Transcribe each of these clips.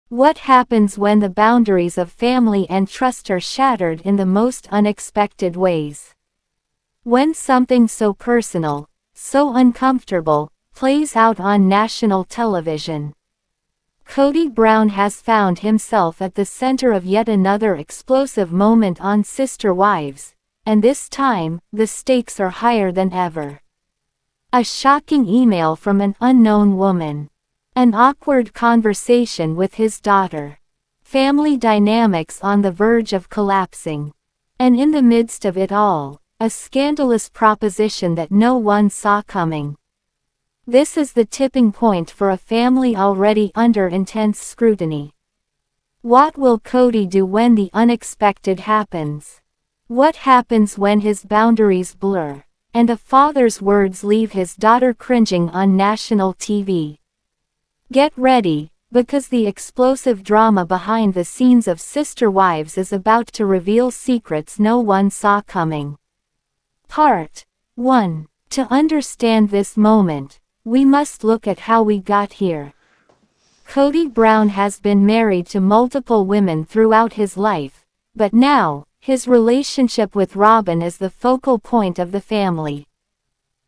What happens when the boundaries of family and trust are shattered in the most unexpected ways? When something so personal, so uncomfortable, plays out on national television. Kody Brown has found himself at the center of yet another explosive moment on Sister Wives, and this time, the stakes are higher than ever. A shocking email from an unknown woman. An awkward conversation with his daughter. Family dynamics on the verge of collapsing. And in the midst of it all, a scandalous proposition that no one saw coming. This is the tipping point for a family already under intense scrutiny. What will Kody do when the unexpected happens? What happens when his boundaries blur, and a father's words leave his daughter cringing on national TV? Get ready, because the explosive drama behind the scenes of Sister Wives is about to reveal secrets no one saw coming. Part 1. To understand this moment, we must look at how we got here. Kody Brown has been married to multiple women throughout his life, but now, his relationship with Robyn is the focal point of the family.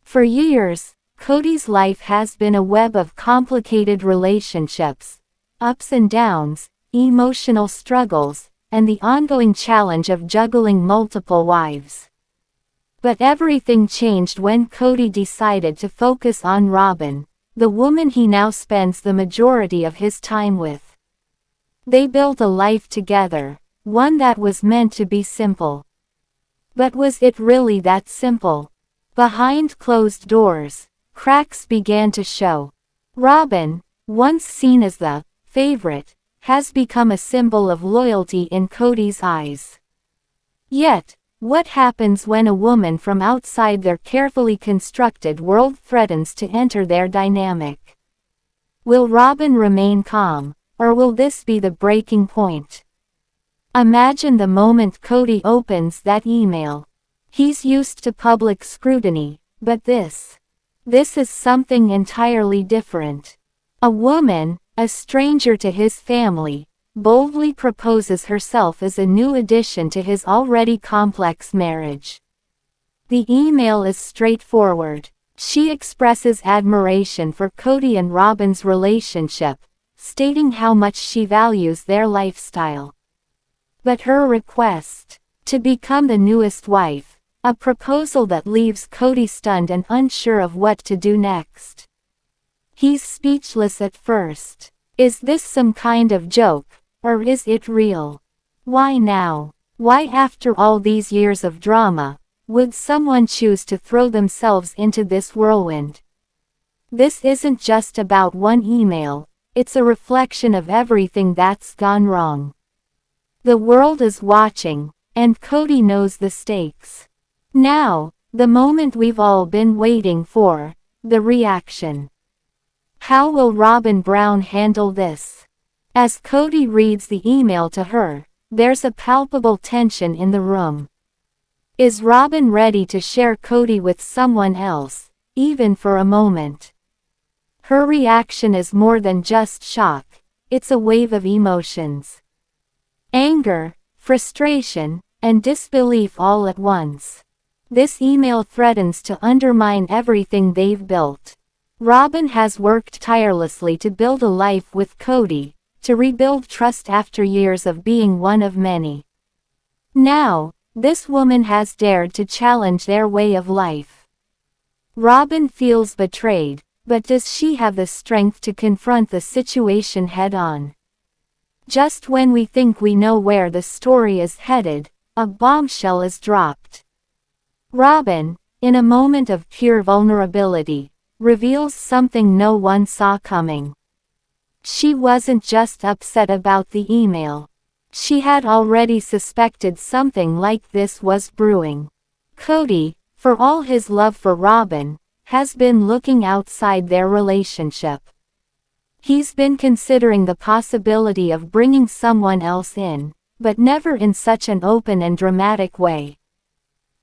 For years, Kody's life has been a web of complicated relationships, ups and downs, emotional struggles, and the ongoing challenge of juggling multiple wives. But everything changed when Kody decided to focus on Robyn, the woman he now spends the majority of his time with. They built a life together, one that was meant to be simple. But was it really that simple? Behind closed doors, cracks began to show. Robyn, once seen as the favorite, has become a symbol of loyalty in Kody's eyes. Yet, what happens when a woman from outside their carefully constructed world threatens to enter their dynamic? Will Robyn remain calm, or will this be the breaking point? Imagine the moment Kody opens that email. He's used to public scrutiny, but this is something entirely different. A woman, a stranger to his family, boldly proposes herself as a new addition to his already complex marriage. The email is straightforward. She expresses admiration for Kody and Robyn's relationship, stating how much she values their lifestyle. But her request, to become the newest wife, a proposal that leaves Kody stunned and unsure of what to do next. He's speechless at first. Is this some kind of joke? Or is it real? Why now? Why after all these years of drama, would someone choose to throw themselves into this whirlwind? This isn't just about one email, it's a reflection of everything that's gone wrong. The world is watching, and Kody knows the stakes. Now, the moment we've all been waiting for, the reaction. How will Robyn Brown handle this? As Kody reads the email to her, there's a palpable tension in the room. Is Robyn ready to share Kody with someone else, even for a moment? Her reaction is more than just shock, it's a wave of emotions. Anger, frustration, and disbelief all at once. This email threatens to undermine everything they've built. Robyn has worked tirelessly to build a life with Kody, to rebuild trust after years of being one of many. Now, this woman has dared to challenge their way of life. Robyn feels betrayed, but does she have the strength to confront the situation head-on? Just when we think we know where the story is headed, a bombshell is dropped. Robyn, in a moment of pure vulnerability, reveals something no one saw coming. She wasn't just upset about the email. She had already suspected something like this was brewing. Kody, for all his love for Robyn, has been looking outside their relationship. He's been considering the possibility of bringing someone else in, but never in such an open and dramatic way.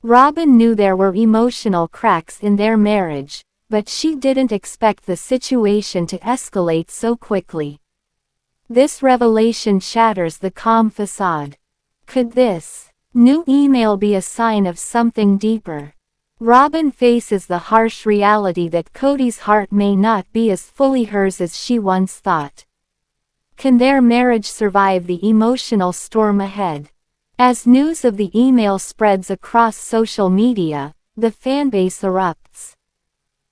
Robyn knew there were emotional cracks in their marriage, but she didn't expect the situation to escalate so quickly. This revelation shatters the calm facade. Could this new email be a sign of something deeper? Robyn faces the harsh reality that Kody's heart may not be as fully hers as she once thought. Can their marriage survive the emotional storm ahead? As news of the email spreads across social media, the fanbase erupts.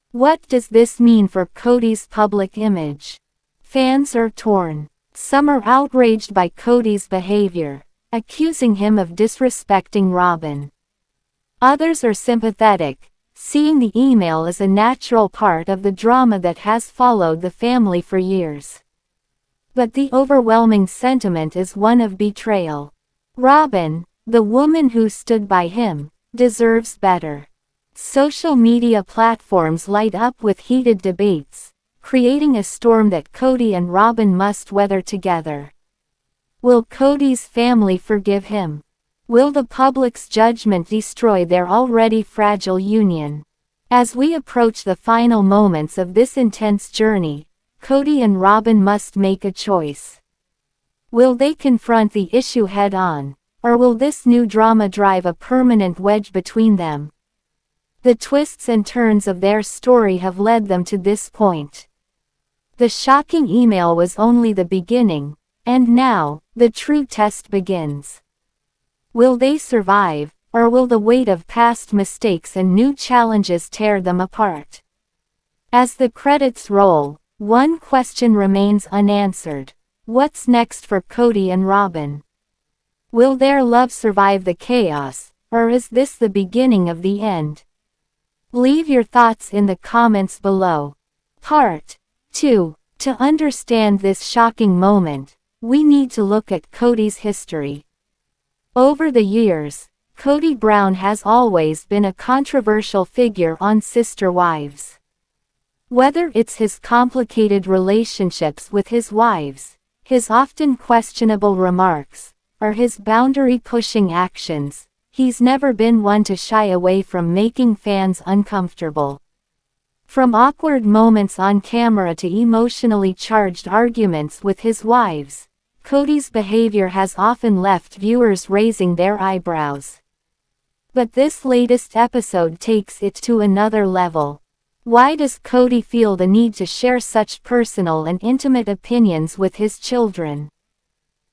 What does this mean for Kody's public image? Fans are torn. Some are outraged by Kody's behavior, accusing him of disrespecting Robyn. Others are sympathetic, seeing the email as a natural part of the drama that has followed the family for years. But the overwhelming sentiment is one of betrayal. Robyn, the woman who stood by him, deserves better. Social media platforms light up with heated debates, creating a storm that Kody and Robyn must weather together. Will Kody's family forgive him? Will the public's judgment destroy their already fragile union? As we approach the final moments of this intense journey, Kody and Robyn must make a choice. Will they confront the issue head-on, or will this new drama drive a permanent wedge between them? The twists and turns of their story have led them to this point. The shocking email was only the beginning, and now, the true test begins. Will they survive, or will the weight of past mistakes and new challenges tear them apart? As the credits roll, one question remains unanswered. What's next for Kody and Robyn? Will their love survive the chaos, or is this the beginning of the end? Leave your thoughts in the comments below. Part 2. To understand this shocking moment, we need to look at Kody's history. Over the years, Kody Brown has always been a controversial figure on Sister Wives. Whether it's his complicated relationships with his wives, his often questionable remarks, or his boundary-pushing actions, he's never been one to shy away from making fans uncomfortable. From awkward moments on camera to emotionally charged arguments with his wives, Kody's behavior has often left viewers raising their eyebrows. But this latest episode takes it to another level. Why does Kody feel the need to share such personal and intimate opinions with his children?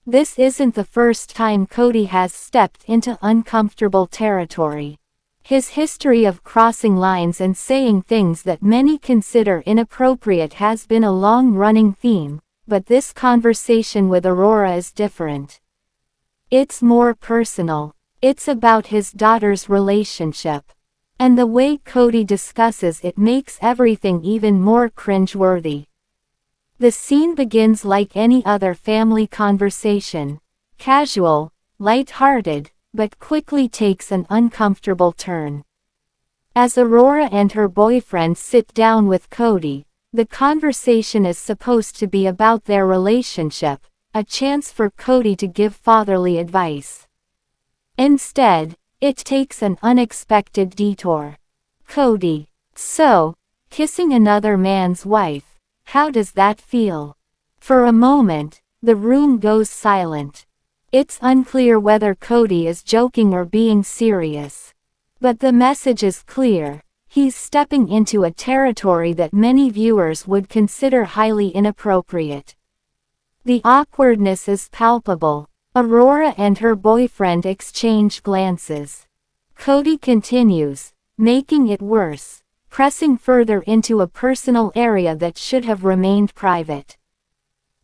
This isn't the first time Kody has stepped into uncomfortable territory. His history of crossing lines and saying things that many consider inappropriate has been a long-running theme, but this conversation with Aurora is different. It's more personal. It's about his daughter's relationship. And the way Kody discusses it makes everything even more cringeworthy. The scene begins like any other family conversation, casual, light-hearted, but quickly takes an uncomfortable turn. As Aurora and her boyfriend sit down with Kody, the conversation is supposed to be about their relationship, a chance for Kody to give fatherly advice. Instead, it takes an unexpected detour. Kody: so, kissing another man's wife, how does that feel? For a moment, the room goes silent. It's unclear whether Kody is joking or being serious. But the message is clear. He's stepping into a territory that many viewers would consider highly inappropriate. The awkwardness is palpable. Aurora and her boyfriend exchange glances. Kody continues, making it worse, pressing further into a personal area that should have remained private.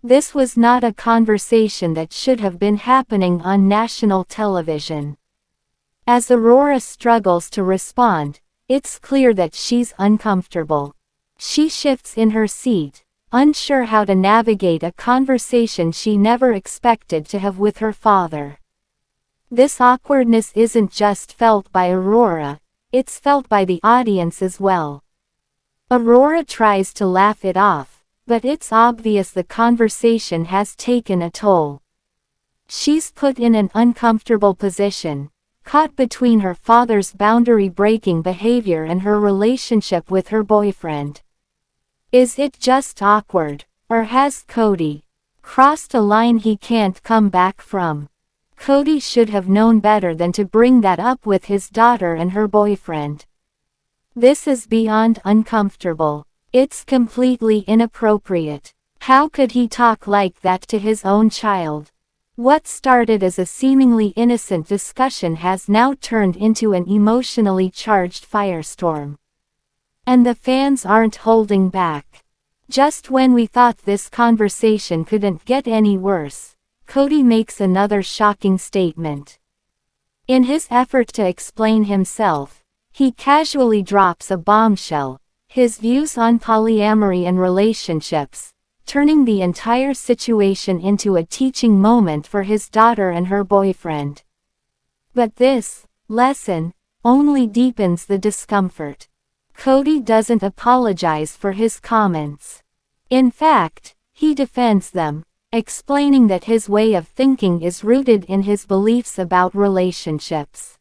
This was not a conversation that should have been happening on national television. As Aurora struggles to respond, it's clear that she's uncomfortable. She shifts in her seat, unsure how to navigate a conversation she never expected to have with her father. This awkwardness isn't just felt by Aurora, it's felt by the audience as well. Aurora tries to laugh it off, but it's obvious the conversation has taken a toll. She's put in an uncomfortable position, caught between her father's boundary-breaking behavior and her relationship with her boyfriend. Is it just awkward, or has Kody Crossed a line he can't come back from. Kody should have known better than to bring that up with his daughter and her boyfriend. This is beyond uncomfortable. It's completely inappropriate. How could he talk like that to his own child? What started as a seemingly innocent discussion has now turned into an emotionally charged firestorm. And the fans aren't holding back. Just when we thought this conversation couldn't get any worse, Kody makes another shocking statement. In his effort to explain himself, he casually drops a bombshell, his views on polyamory and relationships, turning the entire situation into a teaching moment for his daughter and her boyfriend. But this lesson only deepens the discomfort. Kody doesn't apologize for his comments. In fact, he defends them, explaining that his way of thinking is rooted in his beliefs about relationships.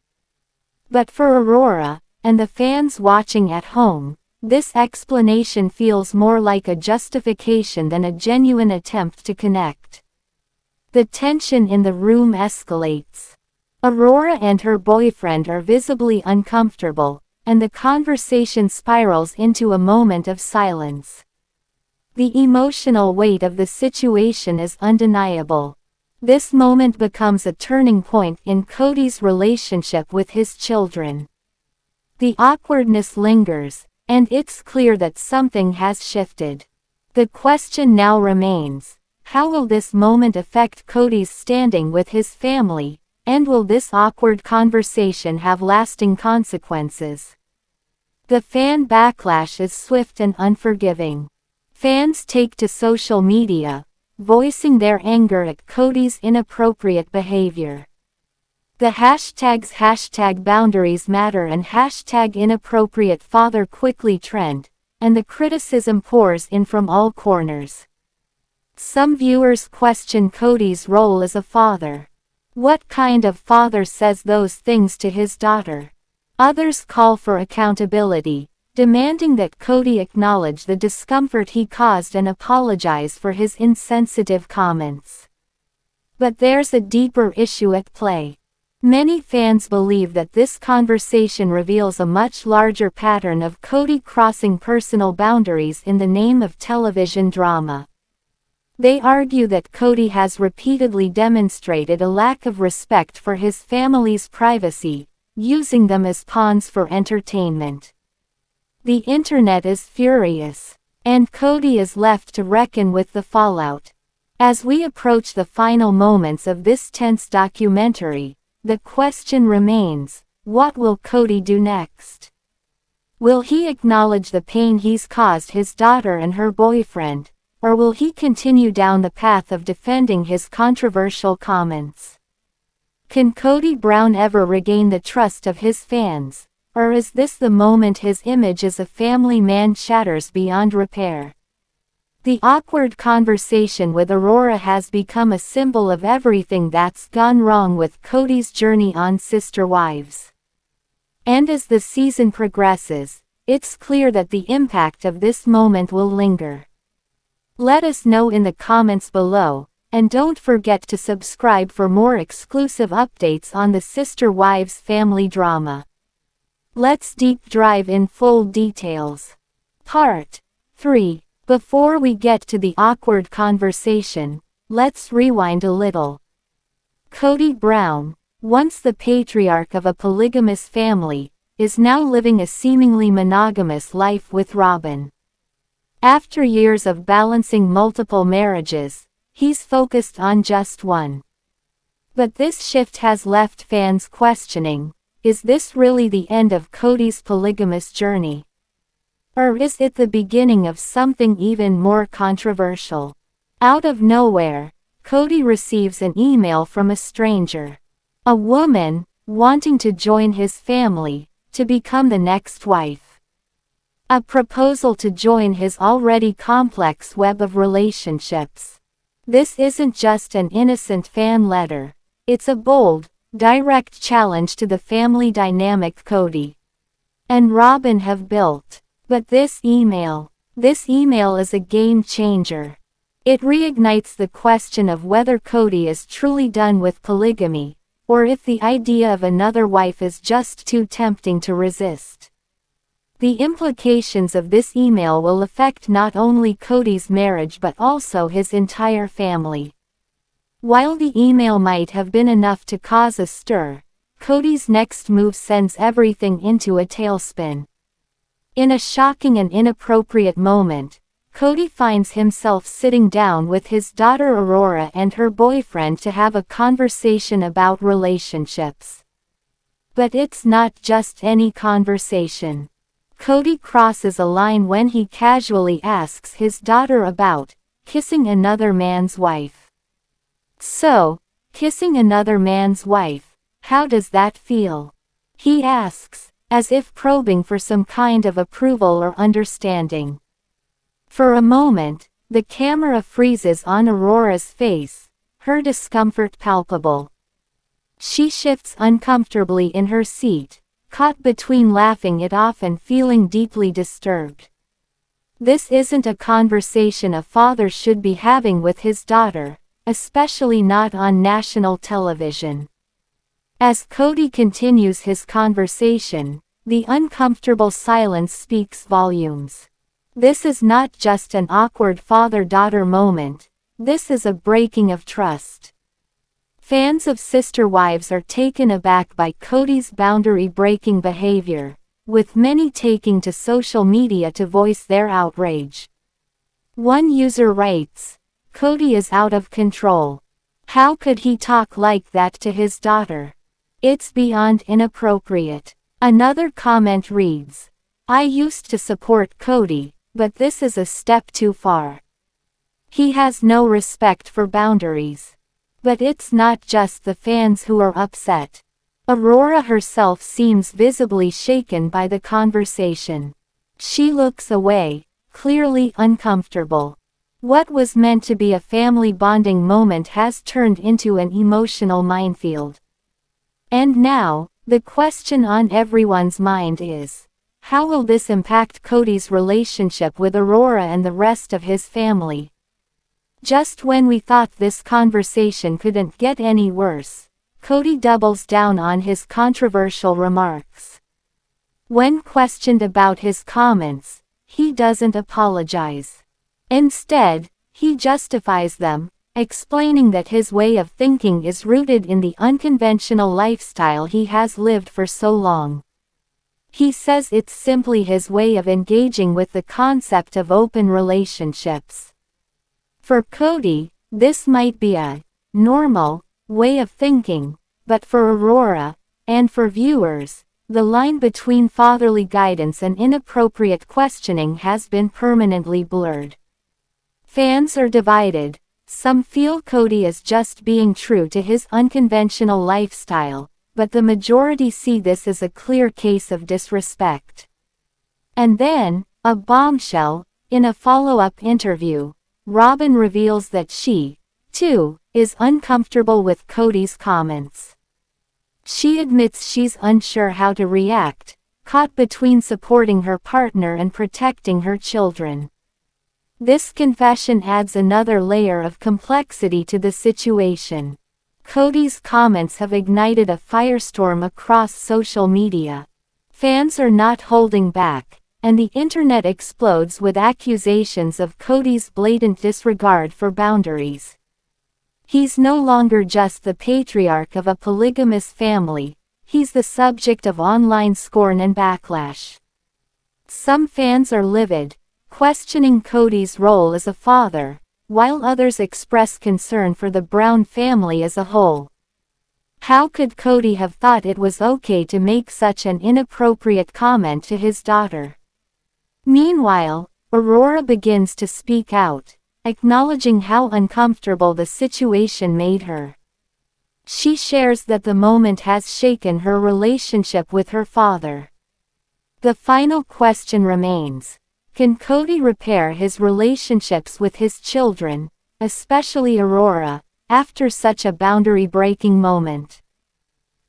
But for Aurora, and the fans watching at home, this explanation feels more like a justification than a genuine attempt to connect. The tension in the room escalates. Aurora and her boyfriend are visibly uncomfortable, and the conversation spirals into a moment of silence. The emotional weight of the situation is undeniable. This moment becomes a turning point in Kody's relationship with his children. The awkwardness lingers, and it's clear that something has shifted. The question now remains, how will this moment affect Kody's standing with his family, and will this awkward conversation have lasting consequences? The fan backlash is swift and unforgiving. Fans take to social media, voicing their anger at Kody's inappropriate behavior. The hashtags #BoundariesMatter and #InappropriateFather quickly trend, and the criticism pours in from all corners. Some viewers question Kody's role as a father. What kind of father says those things to his daughter? Others call for accountability, demanding that Kody acknowledge the discomfort he caused and apologize for his insensitive comments. But there's a deeper issue at play. Many fans believe that this conversation reveals a much larger pattern of Kody crossing personal boundaries in the name of television drama. They argue that Kody has repeatedly demonstrated a lack of respect for his family's privacy, using them as pawns for entertainment. The internet is furious, and Kody is left to reckon with the fallout. As we approach the final moments of this tense documentary, the question remains, what will Kody do next? Will he acknowledge the pain he's caused his daughter and her boyfriend, or will he continue down the path of defending his controversial comments? Can Kody Brown ever regain the trust of his fans, or is this the moment his image as a family man shatters beyond repair? The awkward conversation with Aurora has become a symbol of everything that's gone wrong with Kody's journey on Sister Wives. And as the season progresses, it's clear that the impact of this moment will linger. Let us know in the comments below, and don't forget to subscribe for more exclusive updates on the Sister Wives family drama. Let's deep dive in full details. Part 3. Before we get to the awkward conversation, let's rewind a little. Kody Brown, once the patriarch of a polygamous family, is now living a seemingly monogamous life with Robyn. After years of balancing multiple marriages, he's focused on just one. But this shift has left fans questioning, is this really the end of Kody's polygamous journey? Or is it the beginning of something even more controversial? Out of nowhere, Kody receives an email from a stranger. A woman, wanting to join his family, to become the next wife. A proposal to join his already complex web of relationships. This isn't just an innocent fan letter. It's a bold, direct challenge to the family dynamic Kody and Robyn have built. But this email is a game changer. It reignites the question of whether Kody is truly done with polygamy, or if the idea of another wife is just too tempting to resist. The implications of this email will affect not only Kody's marriage but also his entire family. While the email might have been enough to cause a stir, Kody's next move sends everything into a tailspin. In a shocking and inappropriate moment, Kody finds himself sitting down with his daughter Aurora and her boyfriend to have a conversation about relationships. But it's not just any conversation. Kody crosses a line when he casually asks his daughter about kissing another man's wife. "So, kissing another man's wife, how does that feel?" he asks, as if probing for some kind of approval or understanding. For a moment, the camera freezes on Aurora's face, her discomfort palpable. She shifts uncomfortably in her seat, caught between laughing it off and feeling deeply disturbed. This isn't a conversation a father should be having with his daughter, especially not on national television. As Kody continues his conversation, the uncomfortable silence speaks volumes. This is not just an awkward father-daughter moment, this is a breaking of trust. Fans of Sister Wives are taken aback by Kody's boundary-breaking behavior, with many taking to social media to voice their outrage. One user writes, "Kody is out of control. How could he talk like that to his daughter? It's beyond inappropriate." Another comment reads, "I used to support Kody, but this is a step too far. He has no respect for boundaries." But it's not just the fans who are upset. Aurora herself seems visibly shaken by the conversation. She looks away, clearly uncomfortable. What was meant to be a family bonding moment has turned into an emotional minefield. And now, the question on everyone's mind is, how will this impact Kody's relationship with Aurora and the rest of his family? Just when we thought this conversation couldn't get any worse, Kody doubles down on his controversial remarks. When questioned about his comments, he doesn't apologize. Instead, he justifies them, explaining that his way of thinking is rooted in the unconventional lifestyle he has lived for so long. He says it's simply his way of engaging with the concept of open relationships. For Kody, this might be a normal way of thinking, but for Aurora, and for viewers, the line between fatherly guidance and inappropriate questioning has been permanently blurred. Fans are divided. Some feel Kody is just being true to his unconventional lifestyle, but the majority see this as a clear case of disrespect. And then, a bombshell, in a follow-up interview, Robyn reveals that she, too, is uncomfortable with Kody's comments. She admits she's unsure how to react, caught between supporting her partner and protecting her children. This confession adds another layer of complexity to the situation. Kody's comments have ignited a firestorm across social media. Fans are not holding back, and the internet explodes with accusations of Kody's blatant disregard for boundaries. He's no longer just the patriarch of a polygamous family, he's the subject of online scorn and backlash. Some fans are livid, questioning Kody's role as a father, while others express concern for the Brown family as a whole. How could Kody have thought it was okay to make such an inappropriate comment to his daughter? Meanwhile, Aurora begins to speak out, acknowledging how uncomfortable the situation made her. She shares that the moment has shaken her relationship with her father. The final question remains: can Kody repair his relationships with his children, especially Aurora, after such a boundary-breaking moment?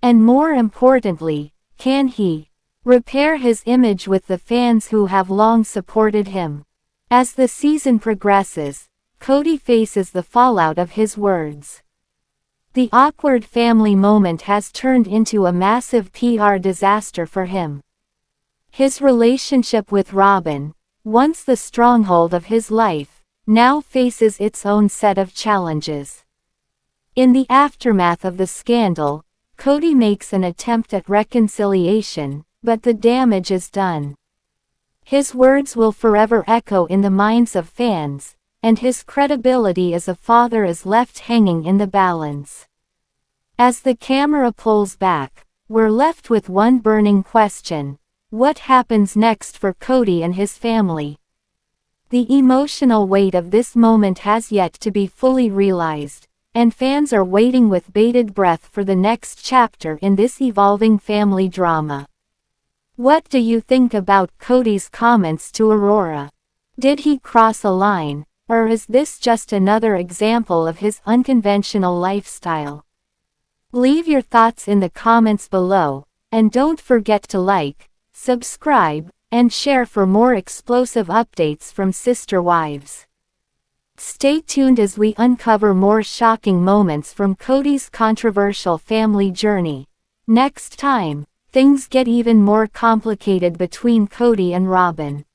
And more importantly, can he repair his image with the fans who have long supported him? As the season progresses, Kody faces the fallout of his words. The awkward family moment has turned into a massive PR disaster for him. His relationship with Robyn, once the stronghold of his life, now faces its own set of challenges. In the aftermath of the scandal, Kody makes an attempt at reconciliation, but the damage is done. His words will forever echo in the minds of fans, and his credibility as a father is left hanging in the balance. As the camera pulls back, we're left with one burning question: what happens next for Kody and his family? The emotional weight of this moment has yet to be fully realized, and fans are waiting with bated breath for the next chapter in this evolving family drama. What do you think about Kody's comments to Aurora? Did he cross a line, or is this just another example of his unconventional lifestyle? Leave your thoughts in the comments below, and don't forget to like, subscribe, and share for more explosive updates from Sister Wives. Stay tuned as we uncover more shocking moments from Kody's controversial family journey. Next time, things get even more complicated between Kody and Robyn.